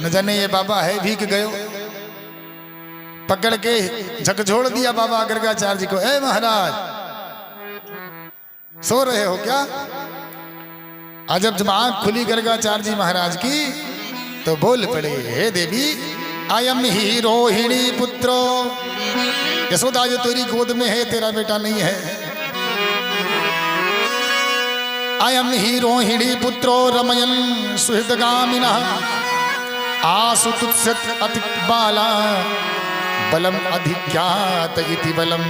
न जाने ये बाबा है भी कि गयो। पकड़ के झकझोड़ दिया बाबा गर्गाचार्य जी को। ए महाराज, सो रहे हो क्या? आज जब आंख खुली गर्गाचार्य जी महाराज की तो बोल पड़े, हे देवी, आयम ही रोहिणी पुत्रो। यशोदा जो तेरी गोद में है तेरा बेटा नहीं है। अयम ही रोहिणी पुत्रो रमयन सुहृदगामिनः आसु तुत्सत अति बाला बलम अधिक्यात इति बलम।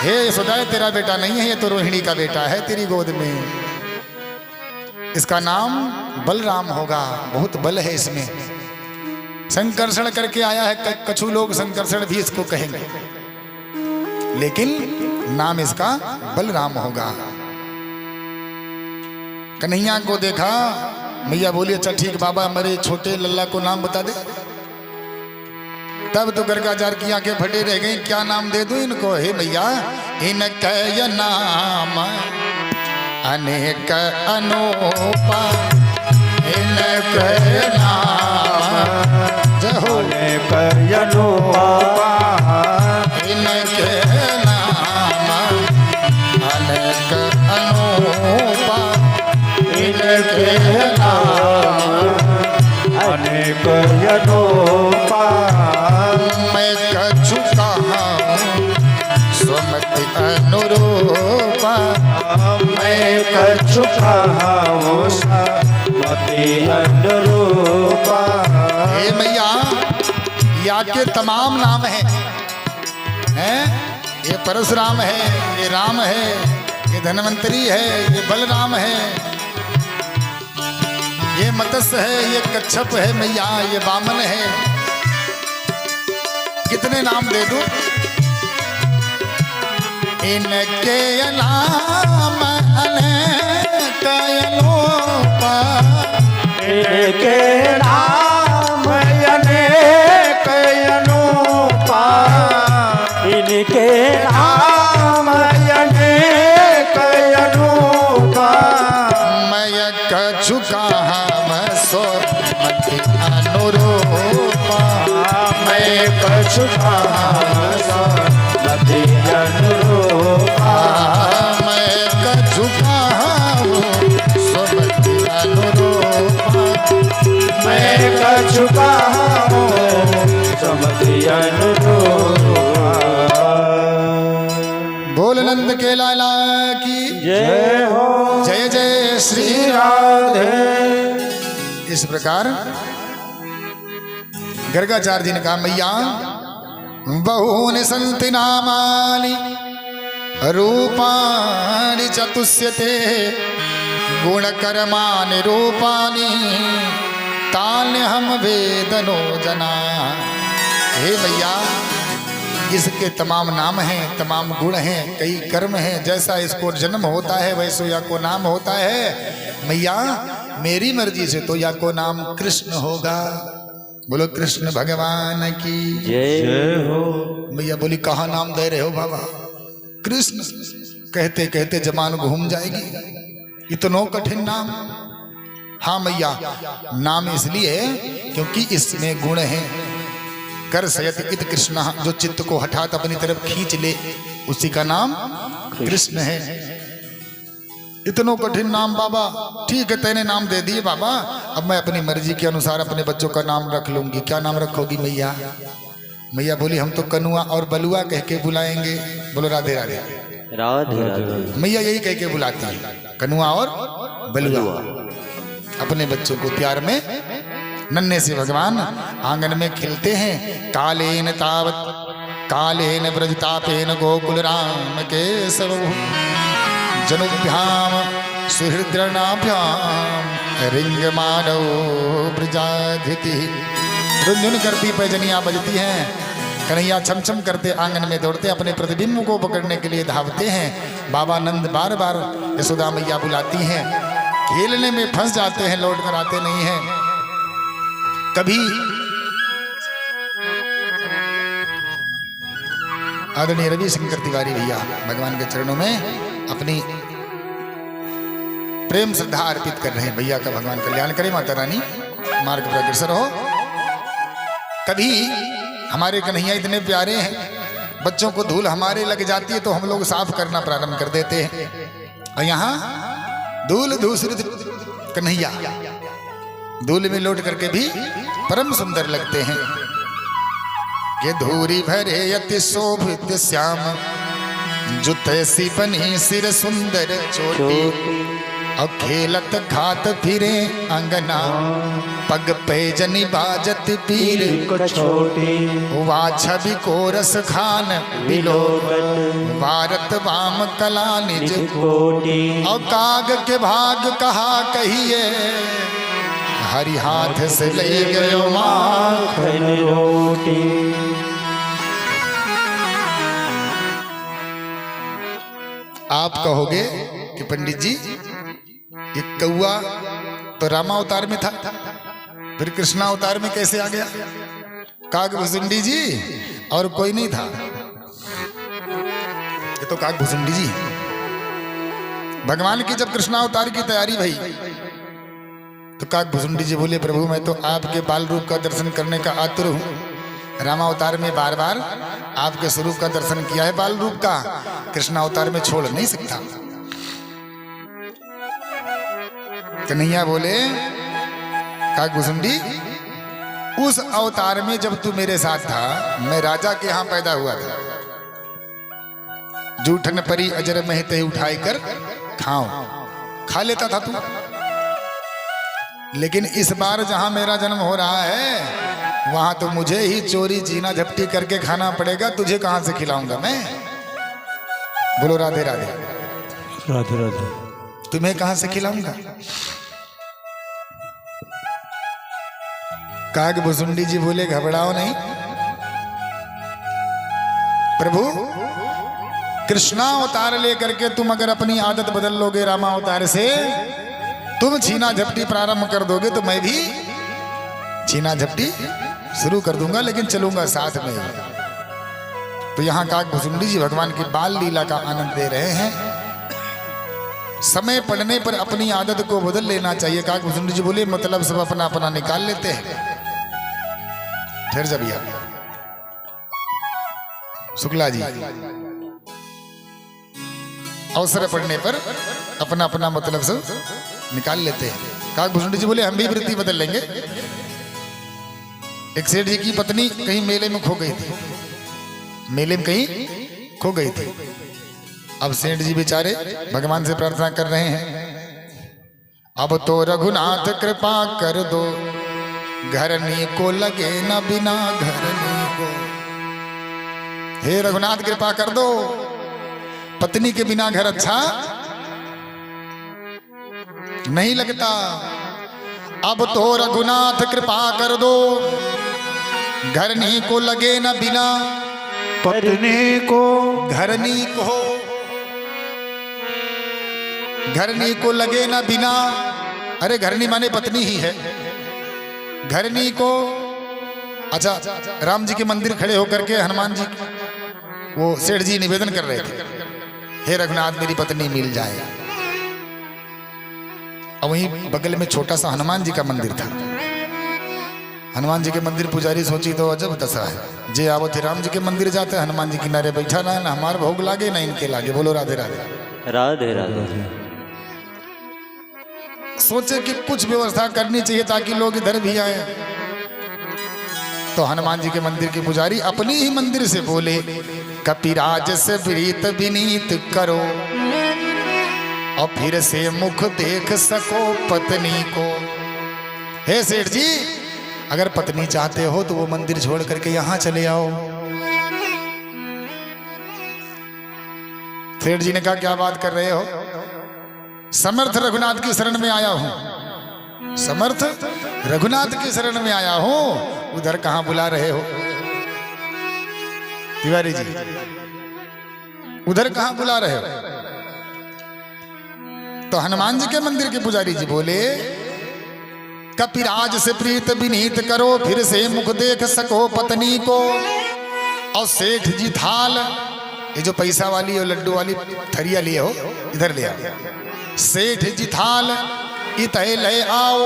हे यशोदा, तेरा बेटा नहीं है, ये तो रोहिणी का बेटा है तेरी गोद में। इसका नाम बलराम होगा, बहुत बल है इसमें। संकर्षण करके आया है, कछु लोग संकर्षण भी इसको कहेंगे, लेकिन नाम इसका बलराम होगा। कन्हैया को देखा, मैया बोली अच्छा ठीक बाबा, मेरे छोटे लल्ला को नाम बता दे। तब तो गर्गाचार्य की आंखें फटे रह गई, क्या नाम दे दूं इनको? हे मैया, इनके नाम अनेक अनूपा, इनके नाम जहो अनेक अनूपा, इनके नाम अनेक अनूपा, इनके नाम अनेक अनूपा। मैं कछु कहाँ स्वमति अनुरूपा, मैं कछु कहाँ स्वमति अनुरूपा। हे मैया, या के तमाम नाम हैं? ये परशुराम है, ये राम है, ये धन्वंतरी है, ये बलराम है, ये मत्स्य है, ये कच्छप है मैया, ये वामन है। कितने नाम दे दूं? इनके नाम अनेक अनूपा, इनके नाम अनेक अनूपा, इनके नाम अनेक अनूपा। मैं कछु कहाँ स्वमति अनुरूपा, मैं कछु कहाँ स्वमति अनुरूपा। मैं कछु कहाँ स्वमति अनुरूपा, मैं कछु कहाँ स्वमति अनुरूपा। बोल नंद के लाला की जय हो, जय जय श्री श्री राधे। इस प्रकार गर्गाचार्य जी ने कहा, मैया बहूनि सन्ति नामानि रूपाणि चतुष्यते गुणकर्माणि रूपाणि तान्यहं वेदनो जना। हे मैया, इसके तमाम नाम हैं, तमाम गुण हैं, कई कर्म हैं। जैसा इसको जन्म होता है वैसे या को नाम होता है। मैया, मेरी मर्जी से तो या को नाम कृष्ण होगा। बोलो कृष्ण भगवान की जय हो। मैया बोली, कहाँ नाम दे रहे हो बाबा? कृष्ण कहते कहते जबान घूम जाएगी, इतनो कठिन नाम। हाँ मैया, नाम इसलिए क्योंकि इसमें गुण हैं। कर सयत इत कृष्ण, जो चित्त को हठात अपनी तरफ खींच ले उसी का नाम कृष्ण है। इतनो कठिन नाम बाबा। ठीक है, तेने नाम दे दिए बाबा, अब मैं अपनी मर्जी के अनुसार अपने बच्चों का नाम रख लूंगी। क्या नाम रखोगी मैया? मैया बोली, हम तो कनुआ और बलुआ कह के बुलाएंगे। बोलो राधे राधे। राधे राधे। मैया यही कह के बुलाती है, कनुआ और बलुआ। अपने बच्चों को प्यार में नन्हे से भगवान आंगन में खिलते हैं। कालेन तावत कालेन ब्रजतापेन गोकुल राम के सब जनुभ्याम सुहृद्रनाभ्याम रिंग मानव ब्रजाधिति। रुंझुन करती पैजनियां बजती हैं, कन्हैया छम छम करते आंगन में दौड़ते अपने प्रतिबिंब को पकड़ने के लिए धावते हैं। बाबा नंद बार बार यशोदा मैया बुलाती हैं, खेलने में फंस जाते हैं, लौट कर आते नहीं हैं। कभी आदरणीय रवि शंकर तिवारी भैया भगवान के चरणों में अपनी प्रेम श्रद्धा अर्पित कर रहे हैं। भैया का भगवान कल्याण करे, माता रानी मार्ग पर अग्रसर हो। कभी हमारे कन्हैया इतने प्यारे हैं, बच्चों को धूल हमारे लग जाती है तो हम लोग साफ करना प्रारंभ कर देते हैं, और यहाँ धूल दूसरी कन्हैया धूल में लौट करके भी परम सुंदर लगते हैं। ये धूरी भरे अति शोभित श्याम, जुतैसी बनी सिर सुंदर चोटी, और खेलत घात फिरे अंगना, पग पैजनी बाजत पीर छोटी वा छवि कोरस खान बिलो, वारत वाम कला निज कोटी और काग के भाग कहा कहिए, हरि हाथ से ले गयो माखन रोटी। आप कहोगे कि पंडित जी ये कौआ तो रामावतार में था, फिर कृष्णावतार में कैसे आ गया? काकभुसुंडी जी और कोई नहीं था, ये तो काकभुसुंडी जी। भगवान की जब कृष्णावतार की तैयारी भई तो काकभुसुंडी जी बोले, प्रभु मैं तो आपके बाल रूप का दर्शन करने का आतुर हूँ। रामावतार में बार बार आपके स्वरूप का दर्शन किया है बाल रूप का, कृष्णावतार में छोड़ नहीं सकता। कन्हैया बोले, काकभुसुंडी उस अवतार में जब तू मेरे साथ था, मैं राजा के यहां पैदा हुआ था, जूठन परी अजर महते उठाई कर खाओ, खा लेता था तू। लेकिन इस बार जहां मेरा जन्म हो रहा है वहां तो मुझे ही चोरी जीना झपटी करके खाना पड़ेगा, तुझे कहां से खिलाऊंगा मैं? बोलो राधे राधे। राधे राधे। तुम्हें कहां से खिलाऊंगा? काकभुसुंडी जी बोले, घबराओ नहीं प्रभु, कृष्णावतार लेकर के तुम अगर अपनी आदत बदल लोगे, रामावतार से तुम छीना झपटी प्रारंभ कर दोगे तो मैं भी छीना झपटी शुरू कर दूंगा, लेकिन चलूंगा साथ में। तो यहां काकभुसुंडी जी भगवान की बाल लीला का आनंद ले रहे हैं। समय पड़ने पर अपनी आदत को बदल लेना चाहिए। काकभुसुंडी जी बोले, मतलब सब अपना अपना निकाल लेते हैं। ठहर जा भैया शुक्ला जी, अवसर पड़ने पर अपना अपना मतलब सब निकाल लेते हैं। काकभुसुंडी जी बोले, हम भी वृत्ति बदल लेंगे। एक सेठ जी की पत्नी कहीं मेले में खो गई थी, मेले में कहीं खो गई थी। अब सेठ जी बेचारे भगवान से प्रार्थना कर रहे हैं, अब तो रघुनाथ कृपा कर दो, घरनी को लगे न बिना घरनी को। हे रघुनाथ कृपा कर दो, पत्नी के बिना घर अच्छा नहीं लगता। अब तो रघुनाथ कृपा कर दो, घरनी को लगे न बिना पत्नी को घरनी को, घरनी को लगे ना बिना। अरे घरनी माने पत्नी ही है, घरनी को। अच्छा, राम जी के मंदिर खड़े होकर के हनुमान जी वो सेठ जी निवेदन कर रहे थे, हे रघुनाथ मेरी पत्नी मिल जाए। और वहीं बगल में छोटा सा हनुमान जी का मंदिर था। हनुमान जी के मंदिर पुजारी सोची तो अजब दशा है, जे आवत राम जी के मंदिर जाते हनुमान जी किनारे बैठा ना, ना हमार भोग लागे ना इनके लागे। बोलो राधे राधे। राधे राधे। सोचे कि कुछ व्यवस्था करनी चाहिए ताकि लोग इधर भी आए। तो हनुमान जी के मंदिर के पुजारी अपनी ही मंदिर से बोले, कपिराज से प्रीत विनीत करो, और फिर से मुख देख सको पत्नी को। हे सेठ जी, अगर पत्नी चाहते हो तो वो मंदिर छोड़ करके यहां चले आओ। सेठ जी ने कहा, क्या बात कर रहे हो? समर्थ रघुनाथ की शरण में आया हूं, समर्थ रघुनाथ की शरण में आया हूं, उधर कहां बुला रहे हो? तिवारी जी, उधर कहां बुला रहे हो? तो हनुमान जी के मंदिर के पुजारी जी बोले, कपिराज से प्रीत विनीत करो, फिर से मुख देख सको पत्नी को। और सेठ जी थाल, ये जो पैसा वाली और लड्डू वाली थरिया लिए हो, इधर ले आओ। सेठ जी थाल इतै ले आओ,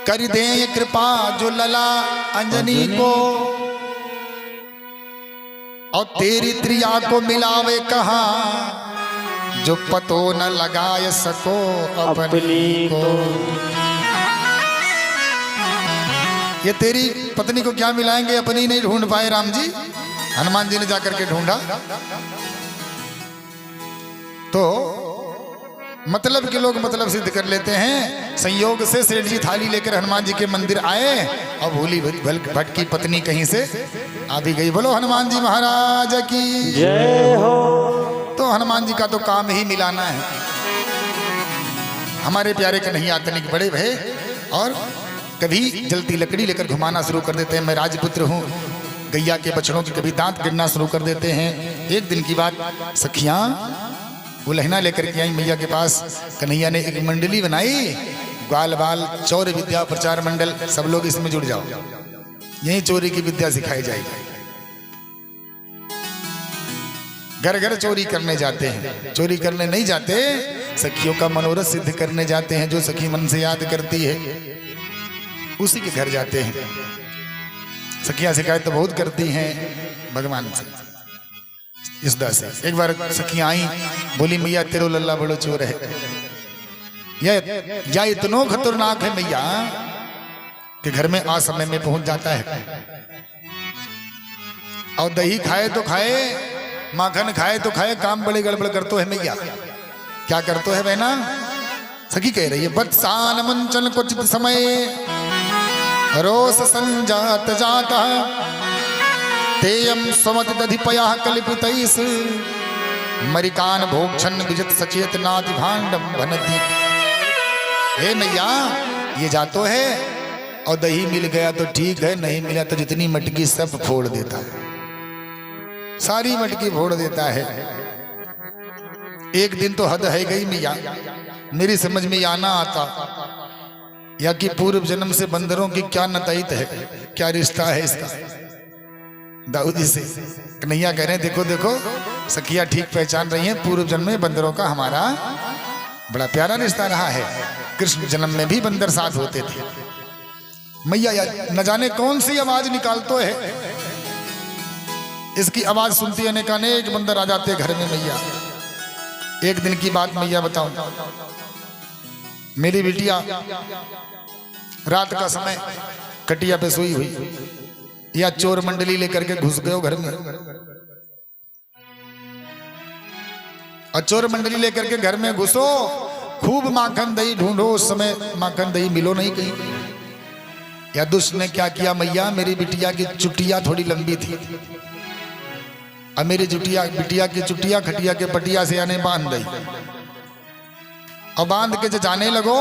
कर दे कृपा जो लला अंजनी को, और तेरी त्रिया को मिलावे कहा, जो पतो न लगाए सको अपनी को। ये तेरी पत्नी को क्या मिलाएंगे, अपनी नहीं ढूंढ पाए राम जी। हनुमान जी ने जाकर के ढूंढा तो मतलब के लोग मतलब सिद्ध कर लेते हैं। संयोग से सेठ जी थाली लेकर हनुमान जी के मंदिर आए और भूली भटकी पत्नी कहीं से आ भी गई। बोलो हनुमान जी महाराज की जय हो। तो हनुमान जी का तो काम ही मिलाना है। हमारे प्यारे कन्हैया तनिक बड़े भय और कभी जलती लकड़ी लेकर घुमाना शुरू कर देते हैं। मैं राजपुत्र हूँ, गैया के बछड़ों के कभी दांत गिरना शुरू कर देते हैं। एक दिन की बात, सखियां वो लहना लेकर के आई मैया के पास। कन्हैया ने एक मंडली बनाई, ग्वाल बाल चौर विद्या प्रचार मंडल, सब लोग इसमें जुड़ जाओ, यही चोरी की विद्या सिखाई जाएगी। घर घर चोरी करने जाते हैं, चोरी करने नहीं जाते, सखियों का मनोरथ सिद्ध करने जाते हैं। जो सखी मन से याद करती है उसी के घर जाते हैं। सखियां शिकायत तो बहुत करती हैं भगवान से इस दर से। एक बार सखियां आई, बोली मैया तेरो लल्ला बड़ो चोर है, या इतनो खतरनाक है मैया कि घर में असमय में पहुंच जाता है। और दही खाए तो खाए, माखन खाए तो खाए, काम बड़े गड़बड़ करतो है मैया। क्या करतो है बहना? सखी कह रही है, बत्सान मंचन कुछ समय रोष संजात जाता, तेयम स्वमत दधिपया कल्पितैस, मरिकान भोक्षण विजत सचेत नाति भांडम भनति। हे मैया ये जातो है और दही मिल गया तो ठीक है, नहीं मिला तो जितनी मटकी सब फोड़ देता है, सारी मटकी फोड़ देता है। एक दिन तो हद है गई मैया, मेरी समझ में आना आता या कि पूर्व जन्म से बंदरों की क्या नताईत है, क्या रिश्ता है इसका दाऊदी से। कन्हैया कह रहे हैं देखो देखो सखिया ठीक पहचान रही हैं, पूर्व जन्म में बंदरों का हमारा बड़ा प्यारा रिश्ता रहा है। कृष्ण जन्म में भी बंदर साथ होते थे। मैया न जाने कौन सी आवाज निकालतो है, इसकी आवाज सुनती अनेक बंदर आ जाते घर में। मैया एक दिन की बात मैया बताऊं, मेरी बिटिया रात का समय कटिया पे सोई हुई, या चोर मंडली लेकर के घुस गए घर में, और चोर मंडली लेकर के घर में घुसो, खूब माखन दही ढूंढो, उस समय माखन दही मिलो नहीं कहीं। या दुष्ट ने क्या किया मैया, मेरी बिटिया की चुटिया थोड़ी लंबी थी, अब मेरी बिटिया की चुटिया खटिया के पटिया से आने बांध दी, और बांध के जो जाने लगो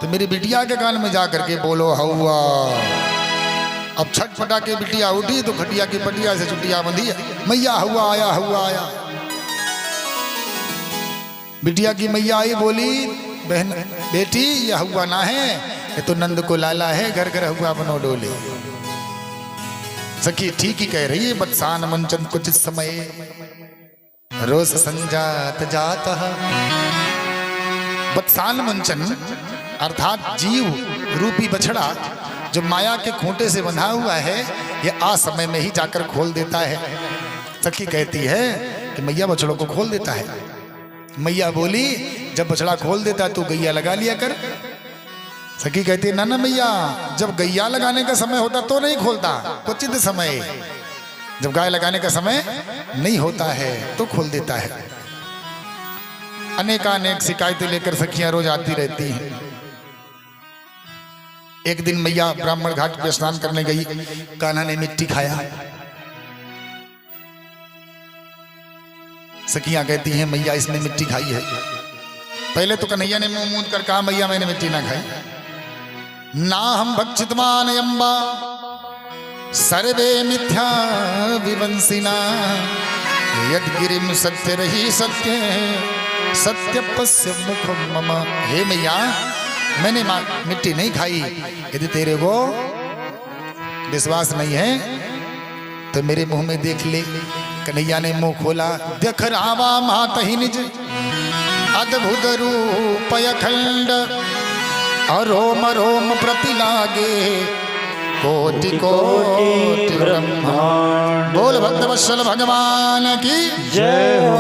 तो मेरी बिटिया के कान में जा करके बोलो हौवा। अब छटपटा के बिटिया उठी तो खटिया की पटिया से चुटिया बंधी, मैया हुआ आया, हुआ आया। बिटिया की मैया आई, बोली बहन बेटी यह हुआ ना है, ये तो नंद को लाला है, घर घर हुआ बनो डोले। सखी ठीक ही कह रही है, बत्सान मंचन कुछ समय रोष संजात जाता। बत्सान मंचन अर्थात जीव रूपी बछड़ा जो माया के खूंटे से बंधा हुआ है, ये आ समय में ही जाकर खोल देता है। सखी कहती है कि मैया बछड़ों को खोल देता है। मैया बोली जब बछड़ा खोल देता है तो गैया लगा लिया कर। सखी कहती है ना मैया, जब गैया लगाने का समय होता तो नहीं खोलता, क्वचित समय जब गाय लगाने का समय नहीं होता है तो खोल देता है। अनेकानेक शिकायतें लेकर सखियां रोज आती रहती हैं। एक दिन मैया ब्राह्मण घाट पे स्नान करने गई, कान्हा ने मिट्टी खाया। सखियां कहती हैं मैया इसने मिट्टी खाई है। पहले तो कन्हैया ने मुंह मूंद कर कहा मैया मैंने मिट्टी ना खाई। ना हम भक्षितमान अम्बा सर्वे मिथ्या विवंसिना, यद गिरिम सत्य रही सत्य सत्य पश्य मुखम मम। हे मैया मैंने मिट्टी नहीं खाई, यदि तेरे को विश्वास नहीं है तो मेरे मुंह में देख ले। कन्हैया ने मुंह खोला, देख रावा मात ही निज अद्भुत रूप अखंड और रोम रोम प्रति लागे कोटि कोटि ब्रह्मांड। बोल भक्तवत्सल भगवान की जय हो।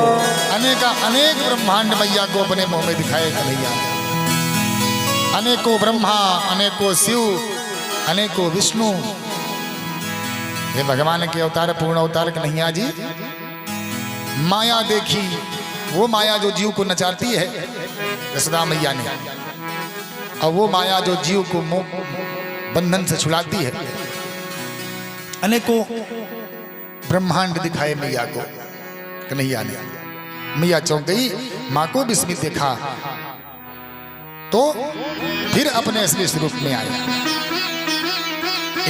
अनेक ब्रह्मांड मैया को अपने मुंह में दिखाए कन्हैया। अनेकों ब्रह्मा, अनेकों शिव, अनेकों विष्णु, ये भगवान के अवतार, पूर्ण अवतार कन्हैया जी। माया देखी, वो माया जो जीव को नचाती है यशोदा मैया ने, और वो माया जो जीव को मोह बंधन से छुड़ाती है। अनेकों ब्रह्मांड दिखाए मैया को कन्हैया ने। मैया चौंक गई, माँ को विस्मित देखा तो फिर अपने असली स्वरूप में आया।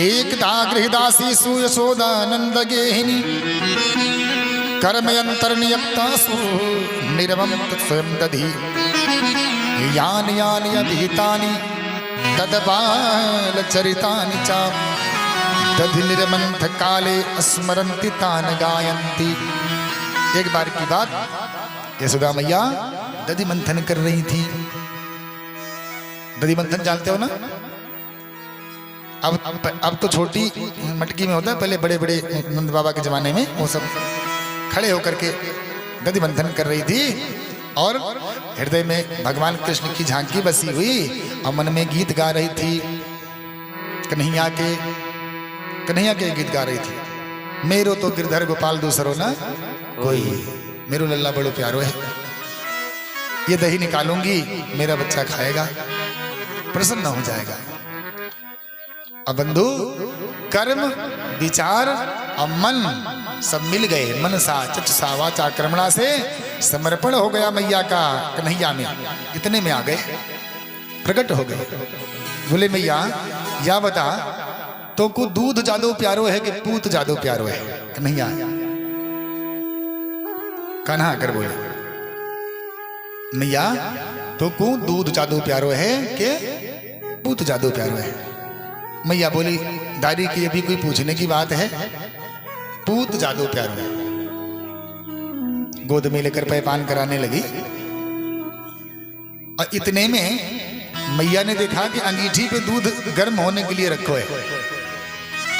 एकदा गृहदासी सुयशोदानंद गेहिनी कर्मयंतर नियक्तासु निर्वम स्वयं दधी यानि यानि अभिहितानि तदबाल चरितानि चा दधि निर्मंथ काले स्मरन्ति तान गायन्ति। एक बार की बात, यशोदा मैया दधि मंथन कर रही थी। दधि मंथन जानते हो ना? अब तो छोटी मटकी में होता है, पहले बड़े बड़े नंद बाबा के जमाने में वो सब खड़े होकर के दधि मंथन कर रही थी और हृदय में भगवान कृष्ण की झांकी बसी हुई और मन में गीत गा रही थी। कन्हैया के गीत गा रही थी। मेरो तो गिरधर गोपाल दूसरो ना कोई, मेरो लल्ला बड़ो प्यारो है, ये दही निकालूंगी मेरा बच्चा खाएगा, प्रसन्न हो जाएगा। अब बंधु, कर्म विचार और मन सब मिल गए। मन सा चक्षुषा वाचा कर्मणा से समर्पण हो गया मैया का कन्हैया में। इतने में आ गए, प्रकट हो गए। बोले मैया या बता, तो को दूध जादो प्यारो है कि पूत जादो प्यारो है? कन्हैया कान्हा कर बोले, मैया तो को दूध जादो प्यारो है कि पूत जादो प्यारो है? मैया बोली, दारी की अभी कोई पूछने की बात है? पूत जादो प्यारो है। गोद में लेकर पैपान कराने लगी और इतने में मैया ने देखा कि अंगीठी पे दूध गर्म होने के लिए रखो है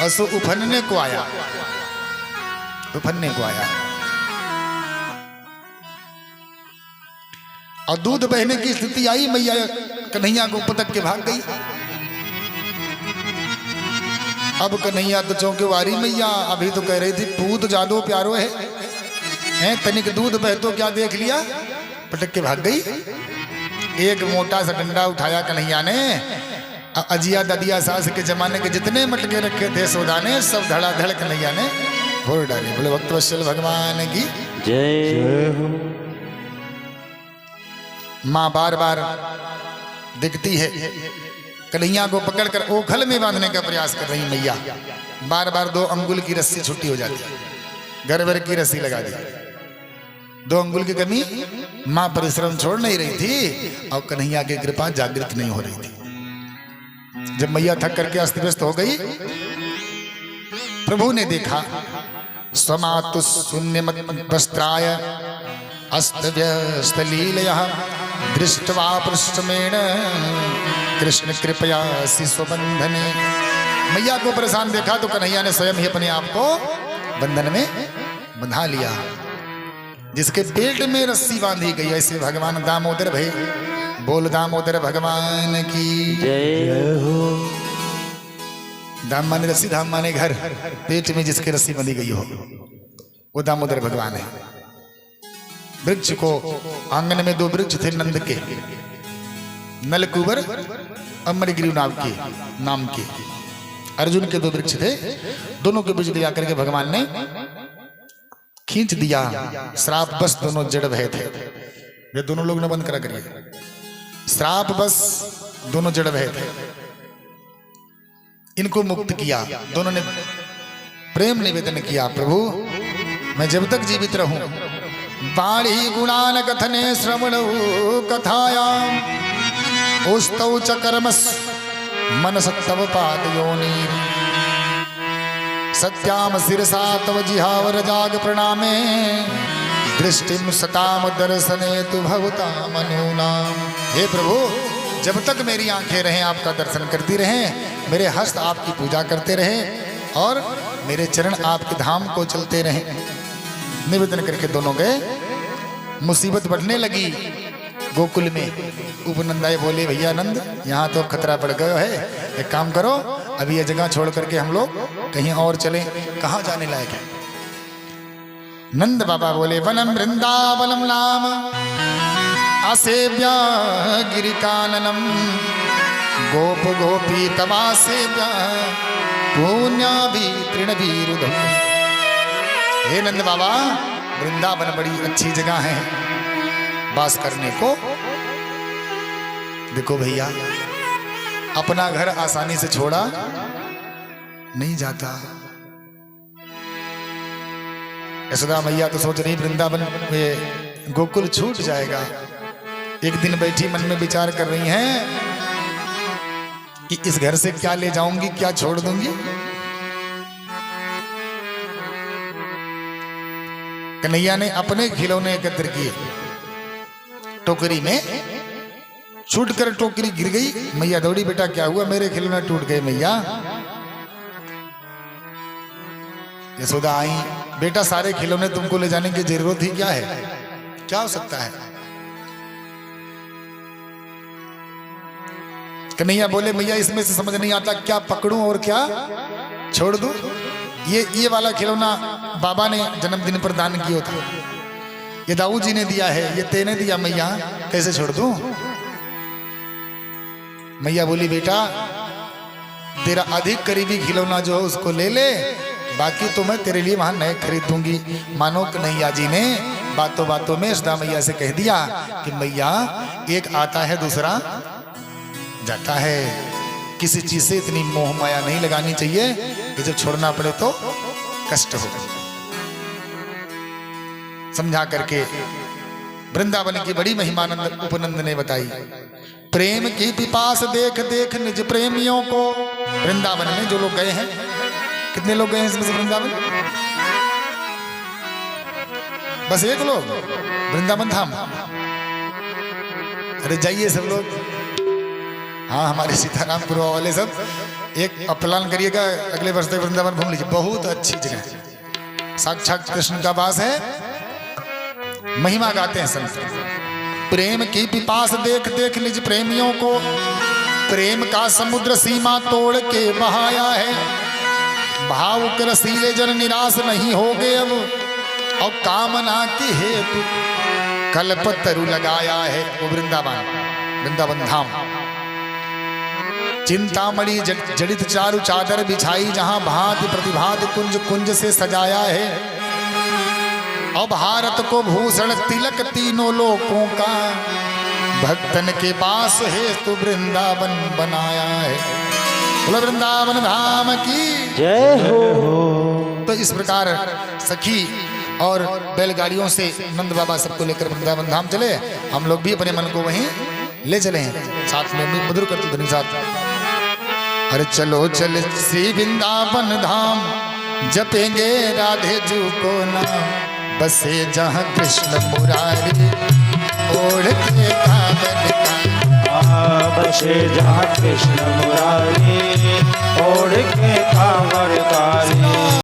और सो उफनने को आया। और दूध बहने की स्थिति आई, मैया कन्हैया को पटक के भाग गई। अब कन्हैया तो चौंके वारी, मैया अभी तो कह रही थी पूत जादो प्यारो है, तनिक दूध बह तो क्या देख लिया, पटक के भाग गई। एक मोटा सा डंडा उठाया कन्हैया ने, अजिया ददिया सास के जमाने के जितने मटके रखे थे सौदा ने सब धड़ाधड़ कन्हैया ने फोड़ डाले। बोले भक्तवत्सल भगवान की जय हो। माँ बार बार दिखती है, कन्हैया को पकड़कर ओखल में बांधने का प्रयास कर रही मैया। बार बार 2 अंगुल की रस्सी छुट्टी हो जाती, गर्भर की रस्सी लगा दी। 2 अंगुल की कमी, माँ परिश्रम छोड़ नहीं रही थी और कन्हैया की कृपा जागृत नहीं हो रही थी। जब मैया थक करके अस्त व्यस्त हो गई, प्रभु ने देखा, स्वमातु शून्य वस्त्राय अस्त व्यस्त लीलया दृष्टवा पृष्ठमेण कृष्ण कृपया शिशुबंधने। मैया को परेशान देखा तो कन्हैया ने स्वयं ही अपने आप को बंधन में बंधा लिया। जिसके पेट में रस्सी बांधी गई, ऐसे भगवान दामोदर भई। बोल दामोदर भगवान की जय हो। दाम माने रस्सी, धाम माने घर। पेट में जिसके रस्सी बंधी गई हो वो दामोदर भगवान है। वृक्ष को, आंगन में 2 वृक्ष थे नंद के, नलकुबर अमरगिरी नाम के अर्जुन के 2 वृक्ष थे। दोनों के बीच ले जाकर के भगवान ने खींच दिया। श्राप बस दोनों जड़ भय थे। ये दोनों लोग ने बंद करा करिए। श्राप बस दोनों जड़ भय थे, इनको मुक्त किया। दोनों ने प्रेम निवेदन किया, प्रभु मैं जब तक जीवित रहूं, बाणी गुणान कथने श्रवणौ कथायाम ओस्तौ च कर्मस मनसत्तव पादयोनि सत्याम शिरसा तव जिहावर जाग प्रणामे दृष्टिम सताम दर्शने तु भवता मनूनाम। हे प्रभु जब तक मेरी आंखें रहें आपका दर्शन करती रहें, मेरे हस्त आपकी पूजा करते रहें और मेरे चरण आपके धाम को चलते रहें। निवेदन करके दोनों गए। मुसीबत बढ़ने लगी गोकुल में। उपनंदाए बोले भैया नंद, यहाँ तो खतरा पड़ गया है, एक काम करो अभी ये जगह छोड़ करके हम लोग कहीं और चलें। कहाँ जाने लायक है? नंद बाबा बोले वनम वृंदावनम नाम असेव्या गिरिकाननम गोप गोपी तवासेव्या पुण्या भी तृणवीरुधम। हे नंद बाबा, वृंदावन बड़ी अच्छी जगह है वास करने को। देखो भैया, अपना घर आसानी से छोड़ा नहीं जाता। यशोदा मैया तो सोच रही वृंदावन में गोकुल छूट जाएगा। एक दिन बैठी मन में विचार कर रही हैं कि इस घर से क्या ले जाऊंगी, क्या छोड़ दूंगी। कन्हैया ने अपने खिलौने एकत्र किए, टोकरी में छूट कर टोकरी गिर गई। मैया दौड़ी, बेटा क्या हुआ? मेरे खिलौने टूट गए मैया। यशोदा आई, बेटा सारे खिलौने तुमको ले जाने की जरूरत ही क्या है? क्या हो सकता है? कन्हैया बोले मैया इसमें से समझ नहीं आता, क्या पकड़ूं और क्या छोड़ दूं? ये वाला खिलौना बाबा ने जन्मदिन पर दान किया था, ये दाऊ जी ने दिया है, ये तेने दिया मैया, कैसे छोड़ दूं? मैया बोली बेटा तेरा अधिक करीबी खिलौना जो है उसको ले ले, बाकी तो मैं तेरे लिए वहां नए खरीद दूंगी। मानो कन्हैया जी ने बातों बातों में यशोदा मैया से कह दिया कि मैया एक आता है दूसरा जाता है, किसी चीज से इतनी मोह माया नहीं लगानी चाहिए कि जब छोड़ना पड़े तो कष्ट हो। समझा करके वृंदावन की बड़ी महिमा उपनंद ने बताई। प्रेम की पिपास देख देख निज प्रेमियों को। वृंदावन में जो लोग गए हैं, कितने लोग गए हैं इसमें से वृंदावन? बस एक लोग वृंदावन धाम। अरे जाइए सब लोग, हाँ हमारे सीतारामपुर वाले सब एक प्लान करिएगा, अगले वर्ष तक वृंदावन घूम लीजिए। बहुत अच्छी जगह है, साक्षात कृष्ण का वास है, महिमा गाते हैं संत। प्रेम की पिपास देख देख निज प्रेमियों को, प्रेम का समुद्र सीमा तोड़ के बहाया है। भावुक रसीले जन निराश नहीं हो गए अब, और कामना की हेतु कल्पतरु लगाया है। वो वृंदावन धाम। चिंतामणि जड़ित चारु चादर बिछाई, जहां भांति प्रतिभात कुंज कुंज से सजाया है। और भारत को भूषण तिलक तीनों लोकों का, भक्तन के पास है तो वृंदावन बनाया है। बोलो वृंदावन धाम की जय हो। तो इस प्रकार सखी और बैलगाड़ियों से नंद बाबा सबको लेकर वृंदावन धाम चले। हम लोग भी अपने मन को वहीं ले चले हैं, साथ में मधुर करते ध्वनि साथ। अरे चलो चल श्री वृंदावन धाम, जपेंगे राधे जू को नाम। बसे जहाँ कृष्ण मुरारी, ओढ़ के कांवर का। बसे जहाँ कृष्ण मुरारी, ओढ़ के कांवर कारी।